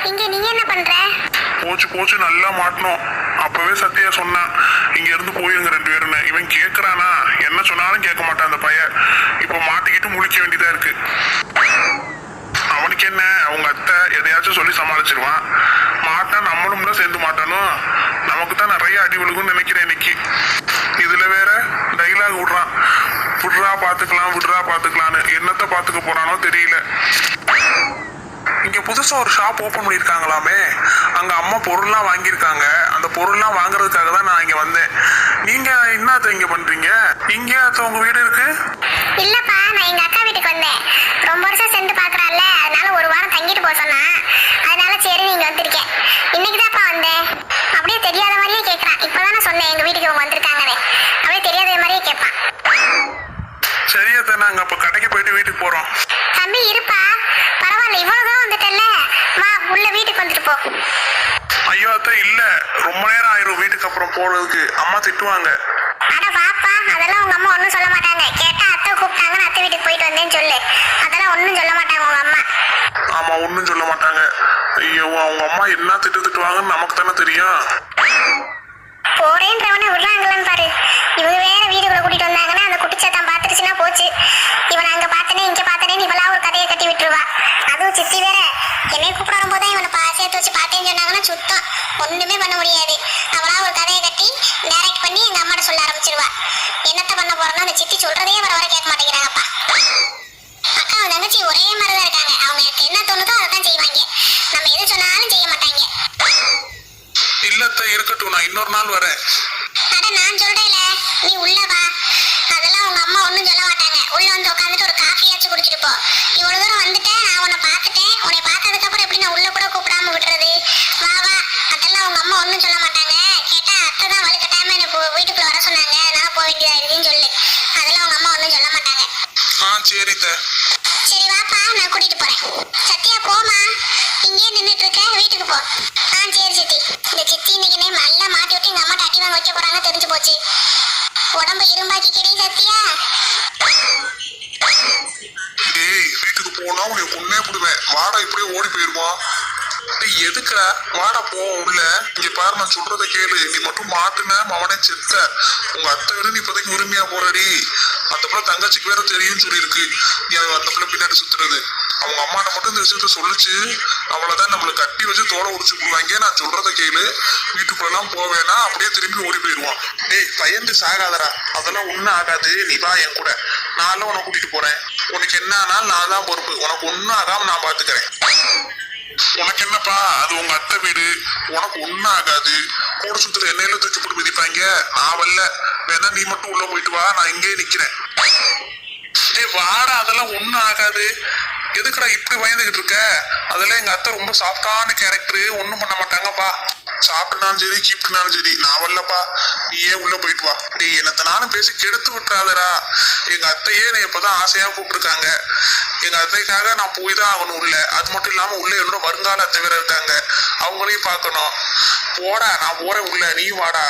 இங்க நீ என்ன பண்ற? போச்சு போச்சு நல்லா மாட்டணும். அப்பவே சத்யா சொன்னான் இங்க இருந்து போயிருங்க 2 பேருன்னு. இவன் கேக்குறானா? என்ன சொன்னாலும் கேட்க மாட்டான் அந்த பையன். இப்ப மாட்டிக்கிட்டு முழிக்க வேண்டியதா இருக்கு. அவனுக்கு என்ன, அவங்க அத்தை எதையாச்சும் சொல்லி சமாளிச்சிருவான். மாட்டா நம்மளும் சேர்ந்து மாட்டணும். நமக்கு தான் நிறைய அடி விழுகும்னு நினைக்கிறேன் இன்னைக்கு. இதுல வேற டைலாக் விடுறான், விடுறா பாத்துக்கலாம் விடுறா பாத்துக்கலான்னு. என்னத்த பாத்துக்க போறானோ தெரியல. இங்க புதுசா ஒரு ஷாப் ஓபன் பண்ணிருக்காங்களாமே, அங்க அம்மா பொருள்லாம் வாங்கியிருக்காங்க. அந்த பொருள்லாம் வாங்குறதுக்காக தான் நான் இங்க வந்தேன். நீங்க என்னத்த இங்க பண்றீங்க? இங்க உங்க வீடு இருக்கு? இல்லப்பா, நான் எங்க அக்கா வீட்டுக்கு வந்தேன். ரொம்ப வருஷம் சென்று பாக்குறாள்ல, அதனால ஒரு வாரம் தங்கிட்டு போக சொன்னா. அதனால சரி நீங்க வந்திருக்கேன். இன்னைக்குதான்ப்பா வந்தேன். அப்படியே தெரியாத மாதிரியே கேட்கறான். இப்பதான் நான் சொன்னேன் எங்க வீட்டுக்கு இவங்க வந்திருக்காங்கன்னு. அப்படியே தெரியாத மாதிரியே கேட்பான். சரியாத்த, நாங்க அப்ப கடைக்கு போயிட்டு வீட்டுக்கு போறோம். தம்பி இருப்பா, பரவாயில்ல, இவ்வளவு தூரம் வந்துட்டல்ல, வா உள்ள வீட்டுக்கு வந்துட்டு போ. ஐயோ அத்தை இல்ல, ரொம்ப நேரம் ஆயிரும் வீட்டுக்கு அப்புறம் போறதுக்கு. அம்மா திட்டுவாங்க. அட வாப்பா, அதெல்லாம் உங்க அம்மா ஒன்றும் சொல்ல மாட்டாங்க. கேட்டா அத்தை கூப்பிட்டாங்கன்னு அத்தை வீட்டுக்கு போயிட்டு வந்தேன்னு சொல்லு. அதெல்லாம் ஒன்றும் சொல்ல மாட்டாங்க உங்க அம்மா. ஆமா, ஒன்னும் சொல்ல மாட்டாங்க. ஐயோ, அவங்க அம்மா என்ன திட்டுவாங்கன்னு நமக்கு தானே தெரியும். போறேன்றவனை விடுறாங்களான்னு பாரு. இவங்க வேற வீடுக்குள்ள கூட்டிட்டு வந்தாங்கன்னா அந்த குட்டிச்சாத்தான் பாத்துருச்சுன்னா போச்சு. இவன் அங்க பார்த்தனே இங்க பார்த்தனே இவளா ஒரு கதையை கட்டி விட்டுருவா. அதுவும் சித்தி வேற என்னை கூப்பிட வரும்போது இவனை சேர்த்து வச்சு பார்த்தேன்னு சொன்னாங்கன்னா சுத்தம் ஒண்ணுமே பண்ண முடியாது. அவளா ஒரு கதையை கட்டி டைரக்ட் பண்ணி எங்க அம்மாட்ட சொல்ல ஆரம்பிச்சிருவா. என்னத்த பண்ண போறோம்னா அந்த சித்தி சொல்றதே வர வர கேட்க மாட்டேங்கிறாங்கப்பா. அக்கா தங்கச்சி ஒரே மாதிரிதான் இருக்காங்க. அவங்க என்ன தோணுதோ அதான் செய்வாங்க. நம்ம எது சொன்னாலும் செய்ய மாட்டாங்க. இல்லத்த இருக்கட்டும், நான் இன்னொரு நாள் வரேன். அட நான் சொல்றேன்ல, நீ உள்ள வா. அதெல்லாம் உங்க அம்மா ஒண்ணும் சொல்ல மாட்டாங்க. உள்ள வந்து உட்காந்துட்டு ஒரு காஃபியாச்சும் குடிச்சிட்டு போ. இவ்வளவு தூரம் வந்துட்டேன், நான் உன்னை பார்த்துட்டேன். உன்னை பார்த்ததுக்கு அப்புறம் எப்படி நான் உள்ள கூட கூப்பிடாம விடுறது? வா வா. அதெல்லாம் உங்க அம்மா ஒண்ணும் சொல்ல மாட்டாங்க. கேட்டா அத்தை தான் வலுக்கட்டாயமா என்ன வீட்டுக்குள்ள வர சொன்னாங்க, நான் போக வேண்டியதா இருக்குன்னு சொல்லு. அதெல்லாம் உங்க அம்மா ஒண்ணும் சொல்ல மாட்டாங்க. சரி சரி வாப்பா, நான் கூட்டிட்டு போறேன். சத்யா போமா, இங்கே நின்றுட்டு இருக்க, வீட்டுக்கு போ. சரி சித்தி. இந்த சித்தி இன்னைக்கு நல்லா மாட்டி விட்டு எங்க அம்மா அடி வாங்க வைக்க போறாங்க தெரிஞ்சு போச்சு. உடம்பு இரும்பாக்கி கிடையாது சத்யா. ஏய், வீட்டுக்கு போனா உன்னை கொன்னே போடுவேன். வாடா இப்படியே ஓடி போயிருவான். எதுக்குடா? வாடா போ உள்ள. இங்க பாரு, நான் சொல்றத கேளு. நீ மட்டும் மாட்டுன அவனே செத்த. உங்க அத்தை விட நீ இப்போதைக்கு உரிமையா போறடி. அந்த பிள்ளை தங்கச்சிக்கு வேற தெரியும்னு சொல்லியிருக்கு. நீ அந்த பிள்ளை பின்னாடி சுத்துறது. அவங்க அம்மாட்ட மட்டும் இந்த விஷயத்த சொல்லிச்சு, அவளைதான் நம்மளை கட்டி வச்சு தோட உரிச்சு போடுவாங்க. நான் சொல்றத கேளு, வீட்டுக்குள்ளெல்லாம் போவேனா அப்படியே திரும்பி ஓடி போயிடுவான். டேய், பயந்து சாகாதரா. அதெல்லாம் ஒன்னும் ஆகாது. நீ வா என் கூட, நானும் உன்னை கூட்டிட்டு போறேன். உனக்கு என்ன ஆனாலும் நான் தான் பொறுப்பு. உனக்கு ஒன்னும் ஆகாம நான் பாத்துக்கிறேன். உனக்கு என்னப்பா, அது உங்க அத்தை வீடு, உனக்கு ஒன்னும் ஆகாது. கூட சுத்துல எண்ணெயில தூக்கி போட்டு மிதிப்பாங்க. நான் வரல, வேணா நீ மட்டும் உள்ள போயிட்டு வா, நான் இங்கேயே நிக்கிறேன். டேய் வாடா, அதெல்லாம் ஒன்னும் ஆகாது. எதுக்குடா இப்படி பயந்துகிட்டு இருக்க? அதெல்லாம் எங்க அத்தை ரொம்ப சாஃப்டான கேரக்டரு, ஒன்னும் பண்ண மாட்டாங்கப்பா. சாப்பிட்டுனாலும் சரி கீப்பிட்டுனாலும் சரி, நான் வரலப்பா, நீயே உள்ள போயிட்டு வா. டேய், என்னத்த நானும் பேசி கெடுத்து விட்டுறாதரா. எங்க அத்தையே என்னை இப்பதான் ஆசையா கூப்பிட்டுருக்காங்க. எங்க அத்தைக்காக நான் போய் தான் ஆகணும் உள்ள. அது மட்டும் இல்லாம உள்ள என்னோட வருங்கால அத்தை வேற இருக்காங்க, அவங்களையும் பார்க்கணும். போடா, நான் போறேன் உள்ள, நீ வாடா.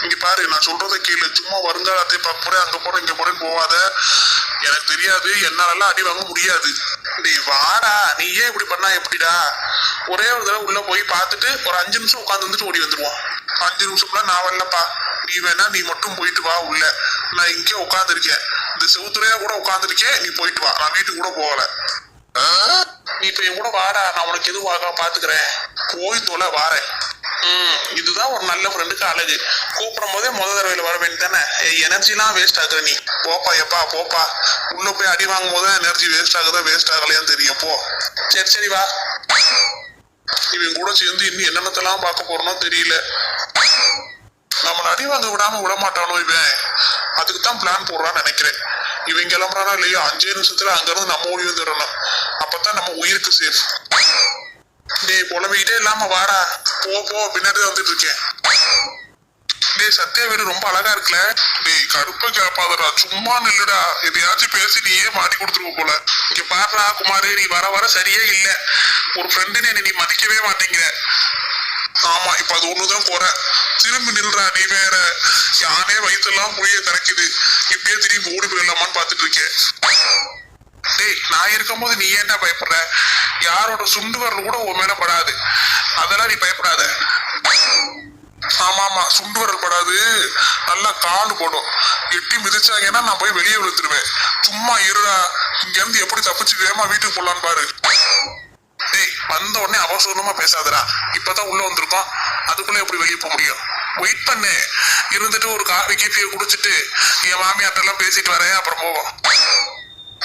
இங்க பாரு, நான் சொல்றத கேளு. சும்மா வருங்காலத்தை பார்க்க போறேன், அங்க போறேன் இங்க போறேன்னு போவாத. எனக்கு தெரியாது, என்னாலலாம் அடி வாங்க முடியாது. டேய் வாடா, நீ ஏன் இப்படி பண்ணா எப்படிடா? ஒரே ஒரு தடவை உள்ள போய் பார்த்துட்டு ஒரு 5 நிமிஷம் உட்காந்து வந்துட்டு ஓடி வந்துருவான். 5 நிமிஷம்ல நான் வரலப்பா. நீ வேணா நீ மட்டும் போயிட்டு வா உள்ள. நான் இங்கே உட்காந்துருக்கேன், இந்த செவுத்துறையா கூட உட்காந்துருக்கேன். நீ போயிட்டு வா, நான் வீட்டுக்கு கூட போகல. நீ இப்ப என் கூட வாடா, நான் உனக்கு எதுவும் ஆக பாத்துக்கிறேன். போய் தொலை வாரேன். இதுதான் ஒரு நல்ல ஃப்ரெண்டுக்கு அழகு. கூப்பிடும் போதே தடவையில வர வேண்டியதானே. எனர்ஜிலாம் வேஸ்ட் ஆகுற நீ. போப்பா எப்பா போப்பா. உள்ள போய் அடி வாங்கும் போது எனர்ஜி வேஸ்ட் ஆகுதா வேஸ்ட் ஆகலையான்னு தெரியும். போ. சரி வா. இவன் கூட சேர்ந்து இன்னும் என்னென்னத்தெல்லாம் பார்க்க போறனோ தெரியல. நம்மளை அடி வாங்க விடாம விட மாட்டானோ இவன். அதுக்கு தான் பிளான் போடுறான்னு நினைக்கிறேன். இவன் கிளம்புறானா இல்லையா, 5 நிமிஷத்துல அங்க இருந்து நம்ம ஓடி வந்துடணும். அப்பதான் நம்ம உயிருக்கு சேஃப். டேய் புலம்பிக்கிட்டே இல்லாம வாடா. போ, பின்னாடி வந்துட்டு இருக்கேன். டேய், சத்யா வீடு ரொம்ப அழகா இருக்குல்ல? டேய் கடுப்ப கேப்பாதடா, சும்மா நில்லுடா. எதையாச்சும் பேசி நீயே மாட்டி கொடுத்துருவ போல. இங்க பாடுறா குமாரு, நீ வர வர சரியே இல்ல. ஒரு ஃப்ரெண்டுன்னு நீ மதிக்கவே மாட்டேங்கிற. ஆமா, இப்ப அது ஒண்ணுதான் குறை. திரும்பி நில்றா, நீ வேற. யானே வயிற்றெல்லாம் புளிய கரைக்குது. இப்படியே திரும்பி ஓடி போயிடலாமான்னு பாத்துட்டு இருக்கேன். டேய், நான் இருக்கும் போது நீ ஏன்டா பயப்படுற? யாரோட சுண்டு வரல் கூட உன் மேல படாது. அதெல்லாம் நீ பயப்படாத. ஆமா சுண்டு வரல் படாது, நல்லா காலு போடும். எட்டி மிதிச்சாங்கன்னா நான் போய் வெளியே விழுத்துருவேன். சும்மா இருடா, இங்க இருந்து எப்படி தப்பிச்சு வேகமா வீட்டுக்கு போடலான்னு பாரு. டேய், வந்த உடனே அவசரமா பேசாதடா. இப்பதான் உள்ள வந்திருக்கோம், அதுக்குள்ள எப்படி வெளியே போக முடியும்? வெயிட் பண்ணு, இருந்துட்டு ஒரு காஃபி கீஃபியை குடிச்சிட்டு என் மாமியார்ட்டெல்லாம் பேசிட்டு வரேன், அப்புறம் போவோம்.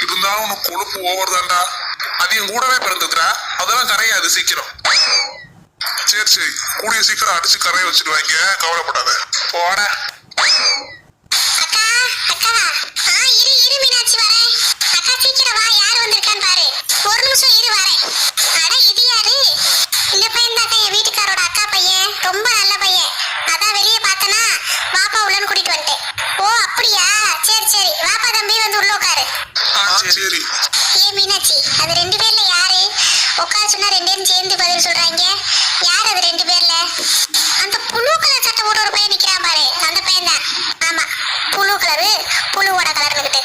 இருந்தாலும் உனக்கு கொழுப்பு ஓவர் தான்டா. அது என் கூடவே பிறந்ததுடா, அதெல்லாம் கரையாது சீக்கிரம். சரி கூடிய சீக்கிரம் அடிச்சு கரையை வச்சிருவாங்க, கவலைப்படாத. போட அக்கா அக்கா இரு மீனாட்சி வரேன். அக்கா சீக்கிரம் வா, யார் வந்திருக்கான்னு பாரு. ஒரு நிமிஷம் இரு வரேன். அட இது யாரு? இந்த பையன் தான் என் வீட்டுக்காரோட அக்கா பையன், ரொம்ப நல்ல பையன். அதான் வெளியே பார்த்தனா வாப்பா உள்ளன்னு கூட்டிட்டு வந்துட்டேன். ஓ அப்படியா, சரி வாப்பா தம்பி வந்து உள்ள உட்காரு. சரி. ஏ மீனாட்சி, அது 2 பேர்ல யாரு? உட்கார சொன்னா 2 பேரும் சேர்ந்து பதில் சொல்றாங்க. யார் அது 2 பேர்ல? அந்த புழு கலர் சட்டை போட்டு ஒரு பையன் நிக்கிறான் பாரு, அந்த பையன் தான். ஆமா, புழு கலரு, புழுவோட கலர்னுக்கிட்டு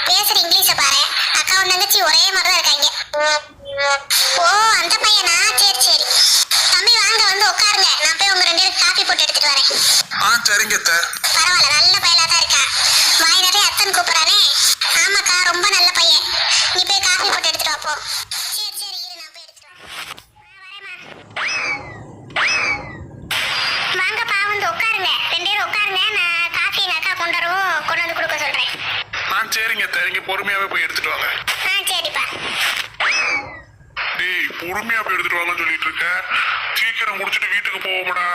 பேசுற இங்கிலீஷ பாரு. அக்காவும் தங்கச்சி ஒரே மாதிரி தான் இருக்காங்க. ஓ அந்த பையனா, சரி தம்பி வாங்க வந்து உட்காருங்க. நான் போய் உங்க 2 பேருக்கு காஃபி போட்டு எடுத்துட்டு வரேன். சரிங்க. பரவாயில்ல, நல்ல பையலா தான் இருக்கா. வாய் நிறைய அத்தன் கூப்பிடுறானே. ஆமாக்கா, ரொம்ப நல்ல பையன். நீ போய் காஃபி போட்டு எடுத்துட்டு வாப்போ. சரி இரு, நான் போய் எடுத்துட்டு வரேன். வாங்கப்பா வந்து உட்காருங்க, 2 பேரும் உட்காருங்க. நான் காஃபி எங்க அக்கா கொண்டு வந்து கொடுக்க சொல்றேன். சரிங்க, நீங்க பொறுமையாவே போய் எடுத்துட்டு வாங்க. சரிப்பா. டேய், பொறுமையா போய் எடுத்துட்டு வாங்கன்னு சொல்லிட்டு இருக்க. சீக்கிரம் முடிச்சுட்டு வீட்டுக்கு போவோம்டா.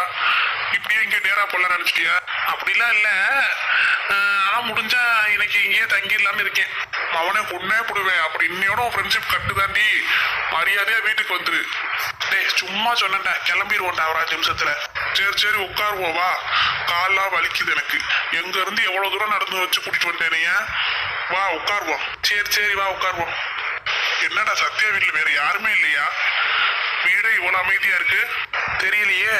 இப்படியே இங்கே நேரா போல நினைச்சிட்டியா? அப்படிலாம் இல்ல, ஆனா முடிஞ்சா இன்னைக்கு இங்கேயே தங்கிடலான்னு இருக்கேன். அவனை கொன்னே போடுவேன். அப்படி இன்னையோட ஃப்ரெண்ட்ஷிப் கட்டுதாண்டி, மரியாதையா வீட்டுக்கு வந்துரு. டேய், சும்மா சொன்னேன்டா, கிளம்பிடுவோம்டா ஒரு 5 நிமிஷத்துல. சரி உட்காருவோம் வா. கால்லாம் வலிக்குது எனக்கு. எங்க இருந்து எவ்வளவு தூரம் நடந்து வச்சு கூட்டிட்டு வந்துட்டேனீங்க. வா உட்காருவோம். சரி வா உட்காருவோம். என்னடா சத்யா வீட்டுல வேற யாருமே இல்லையா? வீடே இவ்வளவு அமைதியா இருக்கு. தெரியலையே,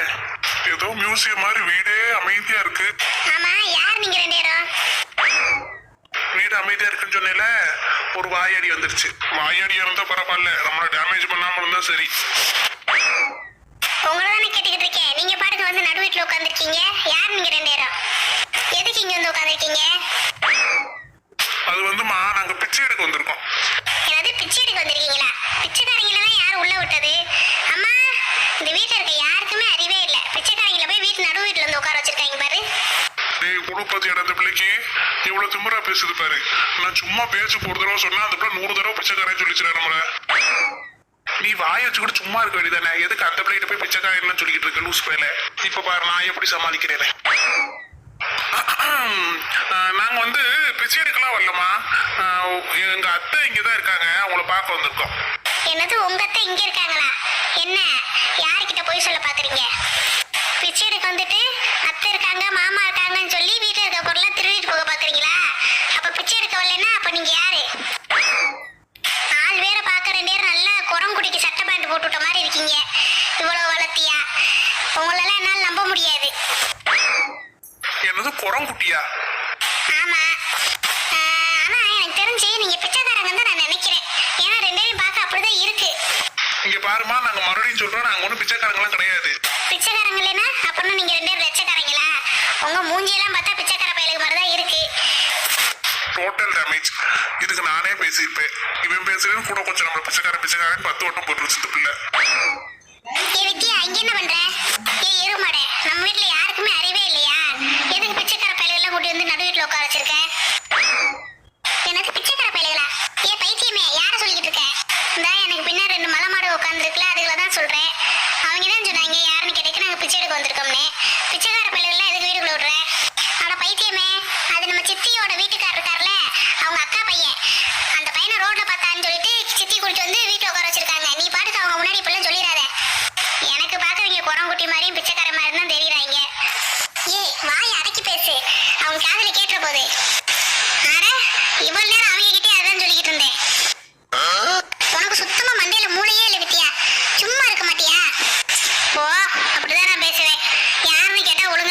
ஏதோ மியூசியம் மாதிரி வீடே அமைதியா இருக்கு. ஆமா, யார் நீங்க 2 பேரும்? வீடு அமைதியா இருக்குன்னு சொன்னேல, ஒரு வாயாடி வந்துருச்சு. வாயாடி இருந்தா பரவாயில்ல, நம்மள டேமேஜ் பண்ணாம இருந்தா சரி. உங்களை தானே கேட்டுக்கிட்டு இருக்கேன். நீங்க பாட்டுக்கு வந்து நடு வீட்டுல உட்காந்துருக்கீங்க. யார் நீங்க 2 பேரும்? எதுக்கு இங்க வந்து உட்காந்துருக்கீங்க? அது வந்துமா, நாங்க பிச்சை எடுக்க வந்திருக்கோம். என்னது, பிச்சை எடுக்க வந்திருக்கீங்களா? பிச்சைக்காரங்களெல்லாம் யார் உள்ள விட்டது? அம்மா, இந்த வீட்டுல இருக்க யாருக்குமே அறிவே இல்ல. பிச்சைக்காரங்களை போய் வீட்டு நடு வீட்டுல வந்து உட்கார வச்சிருக்காங்க பாரு. டேய், குடும்பத்தி இடத்த பிள்ளைக்கு இவ்வளவு திமிரா பேசுது பாரு. நான் சும்மா பேச்சு ஒரு தடவை சொன்னா அந்த பிள்ளை 100 தடவை பிச்சைக்காரன் சொல்லிச்சுடா நம்மள. நீ வாய வச்சுக்கிட்டு சும்மா இருக்க வேண்டியதானே? எதுக்கு அந்த பிள்ளைகிட்ட போய் பிச்சைக்காரன் சொல்லிக்கிட்டு இருக்க லூஸ் பேல? இப்ப பாரு நான் எப்படி சமாளிக்கிறேன். நாங்க வந்து பிச்சை எடுக்கலாம் வரலமா, எங்க அத்தை இங்கதான் இருக்காங்க, அவங்கள பார்க்க வந்திருக்கோம். என்னது, உங்க அத்தை இங்க இருக்காங்களா? என்ன, யாருக்கிட்ட போய் சொல்ல பாக்குறீங்க? பிச்சை எடுக்க வந்துட்டு அத்தை இருக்காங்க மாமா இருக்காங்கன்னு சொல்லி வீட்டுல இருக்க பொருளை திருடிட்டு போக பாக்குறீங்களா? அப்ப பிச்சை எடுக்க வரலன்னா அப்ப நீங்க யாரு? ஆள் வேற பாக்க 2 பேரும் நல்ல குரங்குடிக்கு சட்டை பேண்ட் போட்டுவிட்ட மாதிரி இருக்கீங்க. இவ்வளவு வளர்த்தியா? உங்களெல்லாம் என்னால நம்ப முடியாது. என்னது குரங்குட்டியா? ஆமா, ஆனா எனக்கு தெரிஞ்சு நீங்க பிச்சைக்காரங்க தான் நான் நினைக்கிறேன். ஏன்னா 2 பேரும் பார்க்க அப்படிதான் இருக்கு. இங்க பாருமா, நாங்க மறுபடியும் சொல்றோம், நாங்க ஒண்ணும் பிச்சைக்காரங்களாம் கிடையாது. பிச்சைக்காரங்க இல்லைன்னா அப்படின்னா நீங்க 2 பேரும் லட்சக்காரங்களா? உங்க மூஞ்சியெல்லாம் பார்த்தா பிச்சைக்கார பயலுக்கு மாதிரிதான் இருக்கு. Total damage. இதுக்கு நானே பேசியிருப்பேன். இவன் பேசுறேன்னு கூட கொஞ்சம் நம்ம பிச்சைக்காரன் 10 வட்டம் போட்டுருச்சு இந்த பிள்ளை. ஏ வித்தியா, இங்க என்ன பண்ற? ஏ எருமாடே, நம்ம வீட்டுல யாருக்குமே அறிவே இல்லையா? எதுக்கு பிச்சைக்கார பயல்கள் கூட்டி வந்து நடு வீட்டுல உட்கார வச்சிருக்க? எனக்கு பிச்சைக்கார பயல்களா? ஏ பைத்தியமே, யார சொல்லிக்கிட்டு இருக்க? இந்த எனக்கு பின்ன 2 மலை மாடு உட்காந்துருக்குல, அதுல தான் சொல்றேன். அவங்க தான் சொன்னாங்க யாருன்னு கேட்டேக்கு நாங்க பிச்சை எடுக்க வந்திருக்கோம்னு. பிச்சைக்கார பயல்கள் எதுக்கு வீட்டுக்குள்ள விடுற? ஆனா பைத்தியமே, அது நம்ம சித்தியோட வீட்டுக்காரர் இருக்காருல, அவங்க அக்கா பையன். அந்த பையனை ரோட்ல பார்த்தான்னு சொல்லிட்டு சித்தி கூட்டிட்டு வந்து வீட்டுல உட்கார வச்சிருக்காங்க. நீ பாட்டுக்கு அவங்க முன்னாடி இப்பெல்லாம் சொல்லிடாத. எனக்கு பாக்குறீங்க குரங்குட்டி மாதிரியும் பிச்சைக்கார மாதிரி தான் தெரியுறாங்க. ஏய் வாய் அடக்கி பேசு, அவங்க காதுல கேட்டுற போது. அட, இவ்வளவு நேரம் அவங்க கிட்டே அதான் சொல்லிக்கிட்டு இருந்தேன். உனக்கு சுத்தமா மண்டையில மூளையே இல்லை வித்தியா, சும்மா இருக்க மாட்டியா? ஓ அப்படிதான் நான் பேசுவேன். யாருன்னு கேட்டா ஒழுங்கா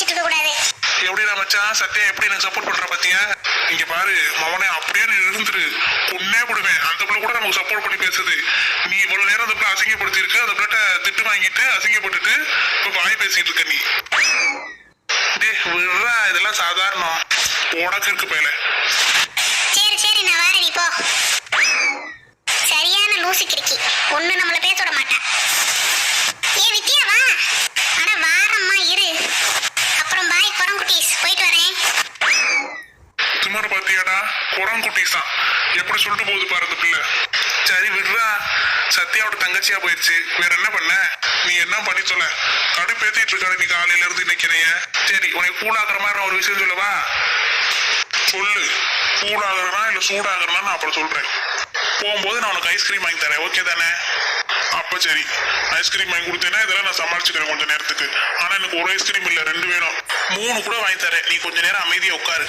பேசிட்டு இருக்க கூடாது. எப்படிடா மச்சான் சத்யா எப்படி எனக்கு சப்போர்ட் பண்ற பாத்தியா? இங்க பாரு மவனே அப்படியே நீ இருந்துரு, கொன்னே விடுவேன். அந்த பிள்ளை கூட நமக்கு சப்போர்ட் பண்ணி பேசுது. நீ இவ்வளவு நேரம் அந்த பிள்ளை அசிங்கப்படுத்தி இருக்கு, அந்த பிள்ளை திட்டு வாங்கிட்டு அசிங்கப்பட்டுட்டு இப்ப வாய் பேசிட்டு இருக்க நீ. டே விடுறா, இதெல்லாம் சாதாரணம். உனக்கு இருக்கு பேல. சரி சரி நான் வரேன், நீ போ. சரியான லூசு கிறுக்கி, ஒண்ணு நம்மள பேச விட மாட்டா. ஏ வித்யா வா. அட வாரம்மா இரு. அப்புறம் பாய் குரங்குட்டீஸ், போயிட்டு வரேன். சுமார் பாத்தியாடா, குரங்குட்டீஸா எப்படி சொல்லிட்டு போகுது பாரு அந்த பிள்ளை. சரி விடுறா, சத்யாவோட தங்கச்சியா போயிடுச்சு, வேற என்ன பண்ண? நீ என்ன பண்ணி சொல்ல? கடுப்பேத்திட்டு இருக்காரு நீ காலையில இருந்து நினைக்கிறைய. சரி உனக்கு கூலாக்குற மாதிரி நான் ஒரு விஷயம் சொல்லவா? சொல்லு, கூலாகிறனா இல்ல சூடாகிறனா நான் அப்புறம் சொல்றேன். போகும்போது நான் உனக்கு ஐஸ்கிரீம் வாங்கி தரேன், ஓகே தானே? அப்ப சரி, ஐஸ்கிரீம் வாங்கி கொடுத்தேன்னா இதெல்லாம் நான் சமாளிச்சுக்கிறேன் கொஞ்ச நேரத்துக்கு. ஆனா எனக்கு ஒரு ஐஸ்கிரீம் இல்ல, 2 வேணும். 3 கூட வாங்கி தரேன், நீ கொஞ்ச நேரம் அமைதியா உட்காரு.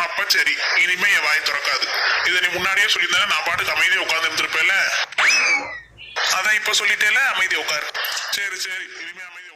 அப்ப சரி, இனிமே என் வாய் திறக்காது. இதை நீ முன்னாடியே சொல்லியிருந்தா நான் பாட்டுக்கு அமைதியா உட்கார்ந்து இருந்திருப்பேல. அதான் இப்ப சொல்லிட்டேல, அமைதியா உட்காரு. சரி சரி, இனிமே அமைதியா